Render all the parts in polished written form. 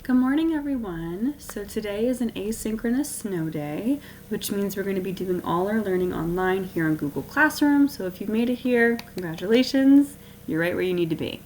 Good morning, everyone. So today is an asynchronous snow day, which means we're going to be doing all our learning online here on Google Classroom. So if you've made it here, congratulations, you're right where you need to be.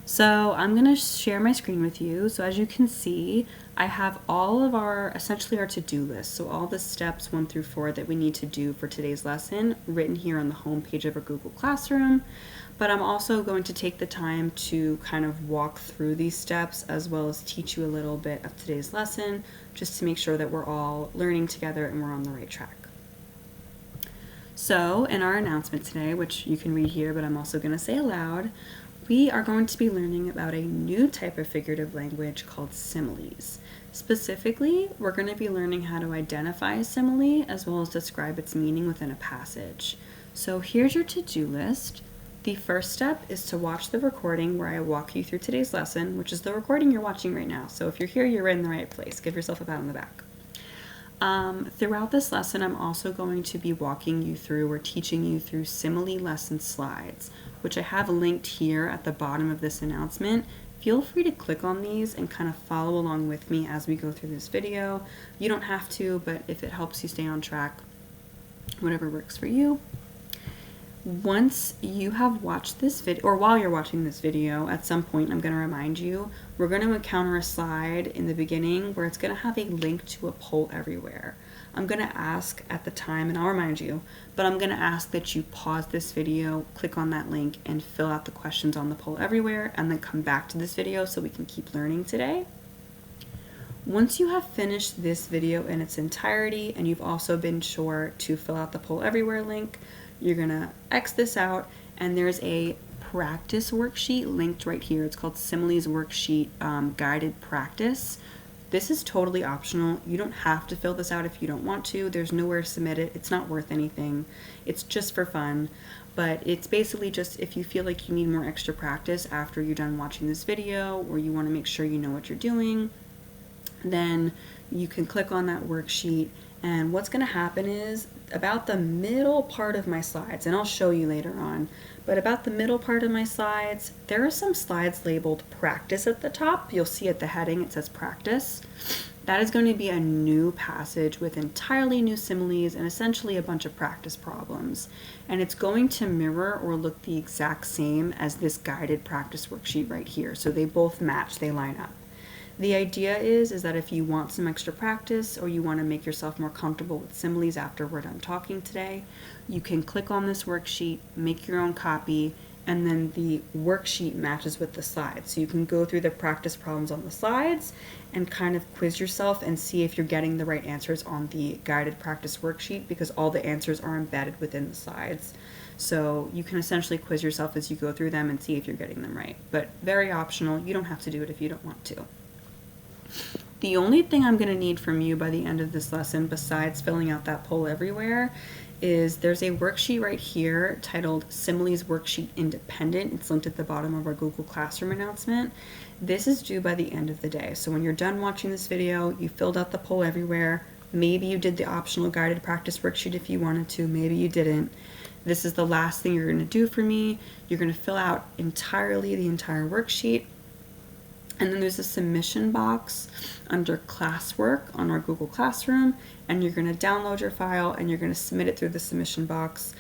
So I'm going to share my screen with you. So as you can see, I have all of essentially our to-do list. So all the steps 1 through 4 that we need to do for today's lesson written here on the home page of our Google Classroom. But I'm also going to take the time to kind of walk through these steps as well as teach you a little bit of today's lesson, just to make sure that we're all learning together and we're on the right track. So in our announcement today, which you can read here, but I'm also going to say aloud, we are going to be learning about a new type of figurative language called similes. Specifically, we're going to be learning how to identify a simile as well as describe its meaning within a passage. So here's your to-do list. The first step is to watch the recording where I walk you through today's lesson, which is the recording you're watching right now. So if you're here, you're in the right place. Give yourself a pat on the back. Throughout this lesson, I'm also going to be walking you through or teaching you through simile lesson slides, which I have linked here at the bottom of this announcement. Feel free to click on these and kind of follow along with me as we go through this video. You don't have to, but if it helps you stay on track, whatever works for you. Once you have watched this video, or while you're watching this video, at some point I'm going to remind you, we're going to encounter a slide in the beginning where it's going to have a link to a poll everywhere. I'm going to ask at the time, and I'll remind you, but I'm going to ask that you pause this video, click on that link, and fill out the questions on the poll everywhere, and then come back to this video so we can keep learning today. Once you have finished this video in its entirety, and you've also been sure to fill out the poll everywhere link, you're gonna X this out, and there's a practice worksheet linked right here. It's called Similes Worksheet Guided Practice. This is totally optional. You don't have to fill this out if you don't want to. There's nowhere to submit it. It's not worth anything. It's just for fun. But it's basically just if you feel like you need more extra practice after you're done watching this video, or you want to make sure you know what you're doing, then you can click on that worksheet. And what's going to happen is about the middle part of my slides, and I'll show you later on, but about the middle part of my slides, there are some slides labeled practice at the top. You'll see at the heading it says practice. That is going to be a new passage with entirely new similes and essentially a bunch of practice problems. And it's going to mirror or look the exact same as this guided practice worksheet right here. So they both match, they line up. The idea is that if you want some extra practice or you want to make yourself more comfortable with similes after we're done talking today, you can click on this worksheet, make your own copy, and then the worksheet matches with the slides. So you can go through the practice problems on the slides and kind of quiz yourself and see if you're getting the right answers on the guided practice worksheet, because all the answers are embedded within the slides. So you can essentially quiz yourself as you go through them and see if you're getting them right. But very optional. You don't have to do it if you don't want to. The only thing I'm going to need from you by the end of this lesson, besides filling out that poll everywhere, is there's a worksheet right here titled Similes Worksheet Independent. It's linked at the bottom of our Google Classroom announcement. This is due by the end of the day. So when you're done watching this video, you filled out the poll everywhere. Maybe you did the optional guided practice worksheet if you wanted to. Maybe you didn't. This is the last thing you're going to do for me. You're going to fill out entirely the entire worksheet. And then there's a submission box under classwork on our Google Classroom, and you're going to download your file and you're going to submit it through the submission box.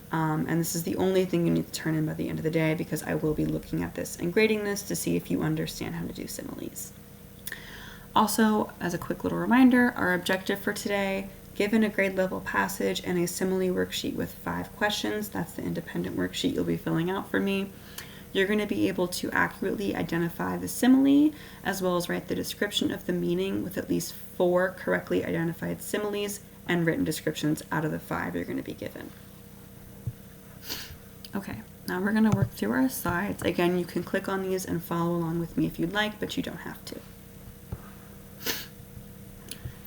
And this is the only thing you need to turn in by the end of the day, because I will be looking at this and grading this to see if you understand how to do similes. Also, as a quick little reminder, our objective for today, given a grade level passage and a simile worksheet with 5 questions, that's the independent worksheet you'll be filling out for me, you're going to be able to accurately identify the simile as well as write the description of the meaning with at least 4 correctly identified similes and written descriptions out of the 5 you're going to be given. Okay, now we're going to work through our slides. Again, you can click on these and follow along with me if you'd like, but you don't have to.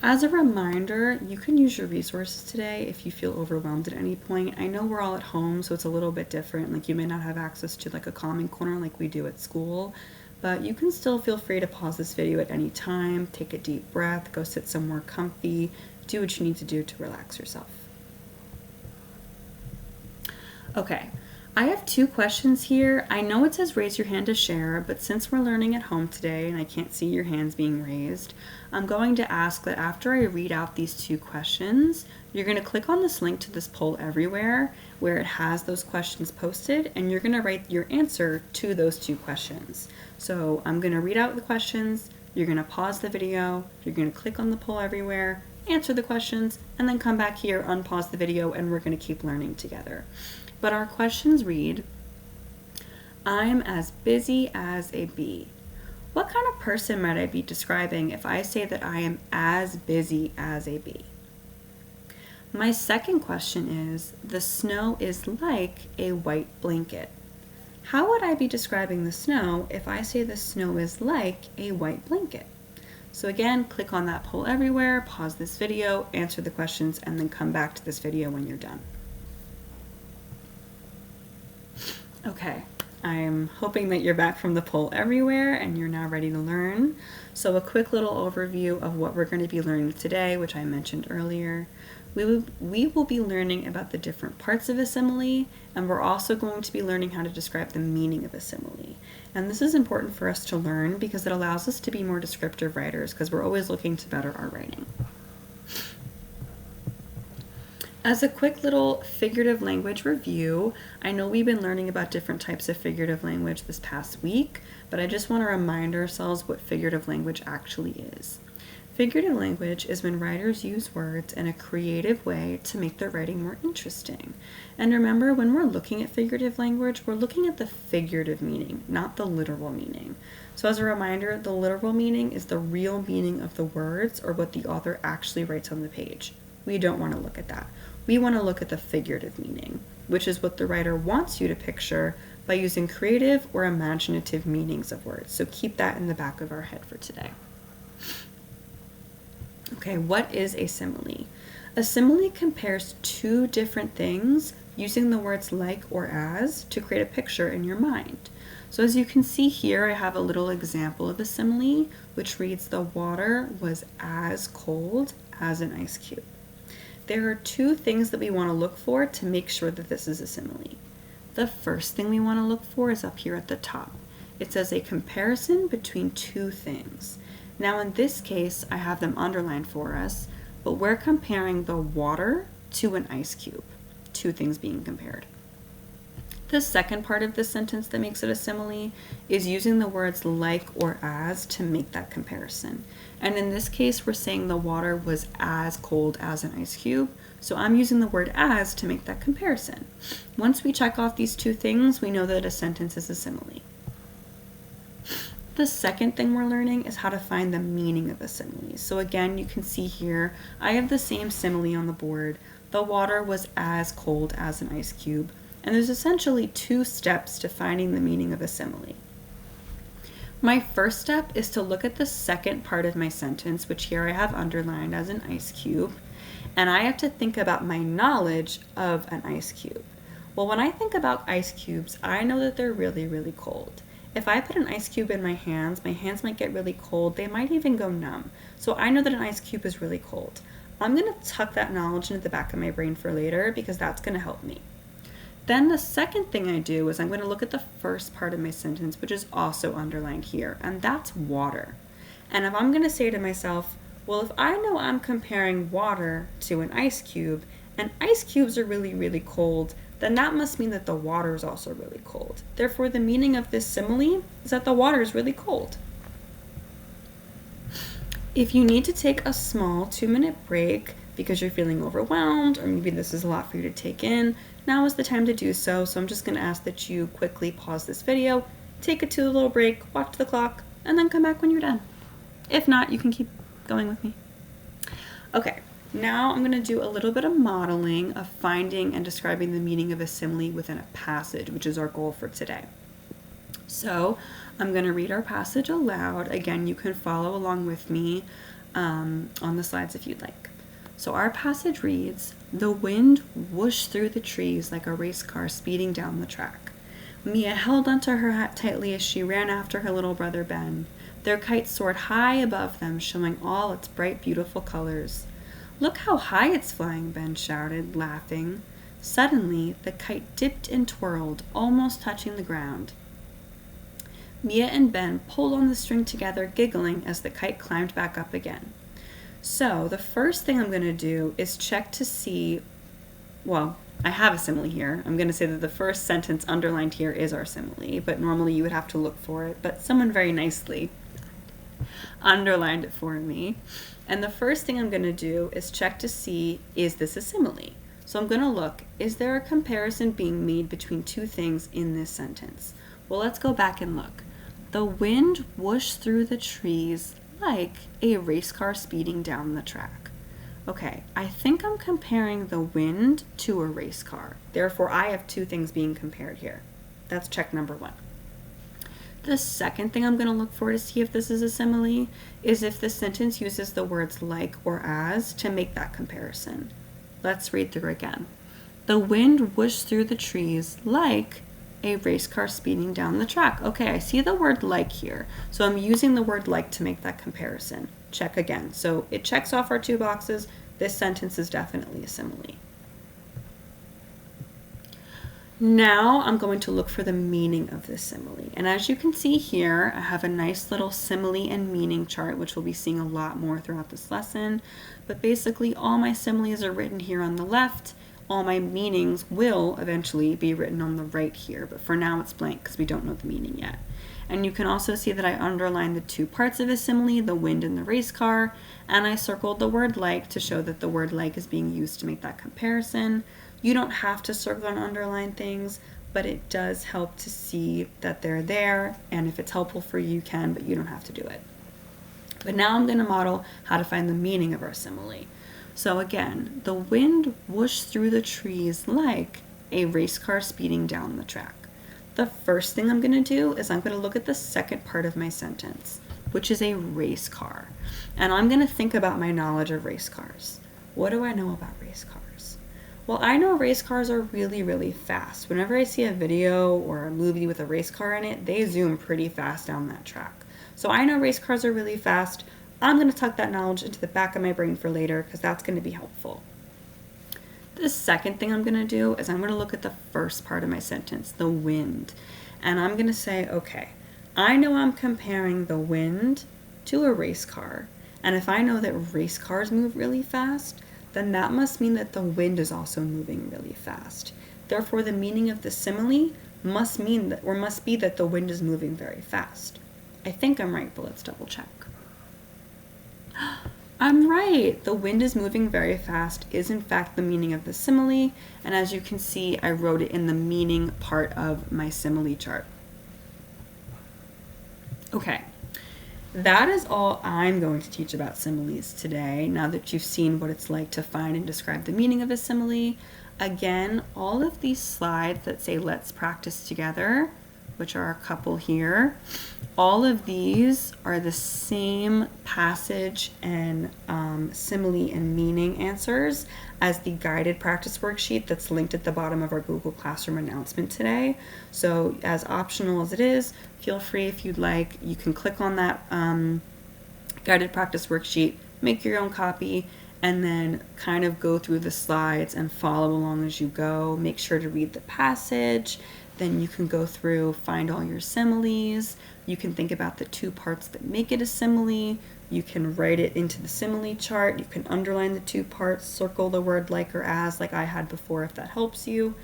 As a reminder, you can use your resources today if you feel overwhelmed at any point. I know we're all at home, so it's a little bit different. Like, you may not have access to like a calming corner like we do at school, but you can still feel free to pause this video at any time, take a deep breath, go sit somewhere comfy, do what you need to do to relax yourself. Okay, I have two questions here. I know it says raise your hand to share, but since we're learning at home today and I can't see your hands being raised, I'm going to ask that after I read out these two questions, you're going to click on this link to this poll everywhere where it has those questions posted, and you're going to write your answer to those two questions. So I'm going to read out the questions, you're going to pause the video, you're going to click on the poll everywhere, answer the questions, and then come back here, unpause the video, and we're going to keep learning together. But our questions read, I'm as busy as a bee. What kind of person might I be describing if I say that I am as busy as a bee? My second question is, the snow is like a white blanket. How would I be describing the snow if I say the snow is like a white blanket? So again, click on that poll everywhere, pause this video, answer the questions, and then come back to this video when you're done. Okay, I'm hoping that you're back from the poll everywhere and you're now ready to learn. So a quick little overview of what we're going to be learning today, which I mentioned earlier. We will be learning about the different parts of a simile, and we're also going to be learning how to describe the meaning of a simile. And this is important for us to learn because it allows us to be more descriptive writers, because we're always looking to better our writing. As a quick little figurative language review, I know we've been learning about different types of figurative language this past week, but I just want to remind ourselves what figurative language actually is. Figurative language is when writers use words in a creative way to make their writing more interesting. And remember, when we're looking at figurative language, we're looking at the figurative meaning, not the literal meaning. So as a reminder, the literal meaning is the real meaning of the words or what the author actually writes on the page. We don't want to look at that. We want to look at the figurative meaning, which is what the writer wants you to picture by using creative or imaginative meanings of words. So keep that in the back of our head for today. Okay, what is a simile? A simile compares two different things using the words like or as to create a picture in your mind. So as you can see here, I have a little example of a simile, which reads, the water was as cold as an ice cube. There are two things that we want to look for to make sure that this is a simile. The first thing we want to look for is up here at the top. It says a comparison between two things. Now in this case, I have them underlined for us, but we're comparing the water to an ice cube, two things being compared. The second part of this sentence that makes it a simile is using the words like or as to make that comparison. And in this case, we're saying the water was as cold as an ice cube. So I'm using the word as to make that comparison. Once we check off these two things, we know that a sentence is a simile. The second thing we're learning is how to find the meaning of a simile. So again, you can see here, I have the same simile on the board. The water was as cold as an ice cube. And there's essentially two steps to finding the meaning of a simile. My first step is to look at the second part of my sentence, which here I have underlined as an ice cube, and I have to think about my knowledge of an ice cube. Well, when I think about ice cubes, I know that they're really, really cold. If I put an ice cube in my hands might get really cold, they might even go numb. So I know that an ice cube is really cold. I'm going to tuck that knowledge into the back of my brain for later because that's going to help me. Then the second thing I do is I'm going to look at the first part of my sentence, which is also underlined here, and that's water. And if I'm going to say to myself, well, if I know I'm comparing water to an ice cube, and ice cubes are really, really cold, then that must mean that the water is also really cold. Therefore, the meaning of this simile is that the water is really cold. If you need to take a small 2-minute break because you're feeling overwhelmed, or maybe this is a lot for you to take in, now is the time to do so. So I'm just going to ask that you quickly pause this video, take a 2-little break, watch the clock, and then come back when you're done. If not, you can keep going with me. Okay, now I'm going to do a little bit of modeling of finding and describing the meaning of a simile within a passage, which is our goal for today. So I'm going to read our passage aloud. Again, you can follow along with me on the slides if you'd like. So our passage reads, the wind whooshed through the trees like a race car speeding down the track. Mia held onto her hat tightly as she ran after her little brother Ben. Their kite soared high above them, showing all its bright, beautiful colors. Look how high it's flying, Ben shouted, laughing. Suddenly, the kite dipped and twirled, almost touching the ground. Mia and Ben pulled on the string together, giggling as the kite climbed back up again. So the first thing I'm going to do is check to see, well, I have a simile here. I'm going to say that the first sentence underlined here is our simile, but normally you would have to look for it, but someone very nicely underlined it for me. And the first thing I'm going to do is check to see, is this a simile? So I'm going to look, is there a comparison being made between two things in this sentence? Well, let's go back and look. The wind whooshed through the trees like a race car speeding down the track. Okay, I think I'm comparing the wind to a race car. Therefore, I have two things being compared here. That's check number one. The second thing I'm going to look for to see if this is a simile is if the sentence uses the words like or as to make that comparison. Let's read through again. The wind whooshed through the trees like a race car speeding down the track. Okay, I see the word like here. So I'm using the word like to make that comparison. Check again. So it checks off our two boxes. This sentence is definitely a simile. Now I'm going to look for the meaning of this simile. And as you can see here, I have a nice little simile and meaning chart, which we'll be seeing a lot more throughout this lesson. But basically all my similes are written here on the left. All my meanings will eventually be written on the right here, but for now it's blank because we don't know the meaning yet. And you can also see that I underlined the two parts of a simile, the wind and the race car, and I circled the word like to show that the word like is being used to make that comparison. You don't have to circle and underline things, but it does help to see that they're there, and if it's helpful for you, you can, but you don't have to do it. But now I'm going to model how to find the meaning of our simile. So again, the wind whooshed through the trees like a race car speeding down the track. The first thing I'm going to do is I'm going to look at the second part of my sentence, which is a race car. And I'm going to think about my knowledge of race cars. What do I know about race cars? Well, I know race cars are really, really fast. Whenever I see a video or a movie with a race car in it, they zoom pretty fast down that track. So I know race cars are really fast. I'm going to tuck that knowledge into the back of my brain for later because that's going to be helpful. The second thing I'm going to do is I'm going to look at the first part of my sentence, the wind. And I'm going to say, okay, I know I'm comparing the wind to a race car. And if I know that race cars move really fast, then that must mean that the wind is also moving really fast. Therefore, the meaning of the simile must mean that, or must be that the wind is moving very fast. I think I'm right, but let's double check. I'm right. The wind is moving very fast is in fact the meaning of the simile, and as you can see, I wrote it in the meaning part of my simile chart. Okay, that is all I'm going to teach about similes today, now that you've seen what it's like to find and describe the meaning of a simile. Again, all of these slides that say let's practice together, which are a couple here, all of these are the same passage and simile and meaning answers as the guided practice worksheet that's linked at the bottom of our Google Classroom announcement today. So as optional as it is, feel free if you'd like, you can click on that guided practice worksheet, make your own copy, and then kind of go through the slides and follow along as you go. Make sure to read the passage. Then you can go through, find all your similes. You can think about the two parts that make it a simile. You can write it into the simile chart. You can underline the two parts, circle the word like or as like I had before if that helps you.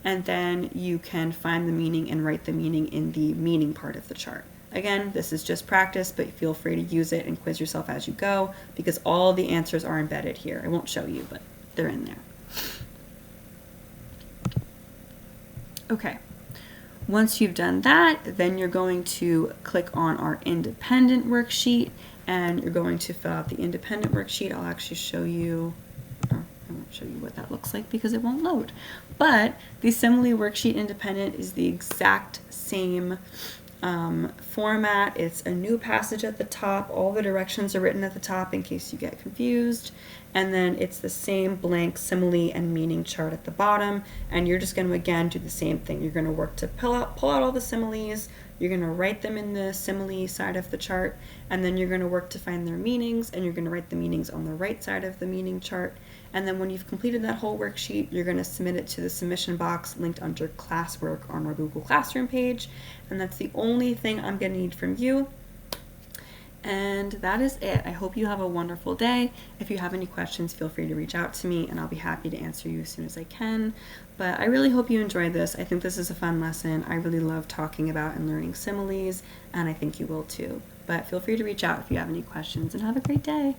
And then you can find the meaning and write the meaning in the meaning part of the chart. Again, this is just practice, but feel free to use it and quiz yourself as you go because all the answers are embedded here. I won't show you, but they're in there. Okay. Once you've done that, then you're going to click on our independent worksheet and you're going to fill out the independent worksheet. I'll actually show you, I won't show you what that looks like because it won't load. But the simile worksheet independent is the exact same format. It's a new passage at the top. All the directions are written at the top in case you get confused. And then it's the same blank simile and meaning chart at the bottom. And you're just going to, again, do the same thing. You're going to work to pull out all the similes, You're going to write them in the simile side of the chart, and then you're going to work to find their meanings, and you're going to write the meanings on the right side of the meaning chart. And then when you've completed that whole worksheet, you're going to submit it to the submission box linked under classwork on our Google Classroom page. And that's the only thing I'm going to need from you. And that is it. I hope you have a wonderful day. If you have any questions, feel free to reach out to me and I'll be happy to answer you as soon as I can. But I really hope you enjoyed this. I think this is a fun lesson. I really love talking about and learning similes, and I think you will too. But feel free to reach out if you have any questions, and have a great day.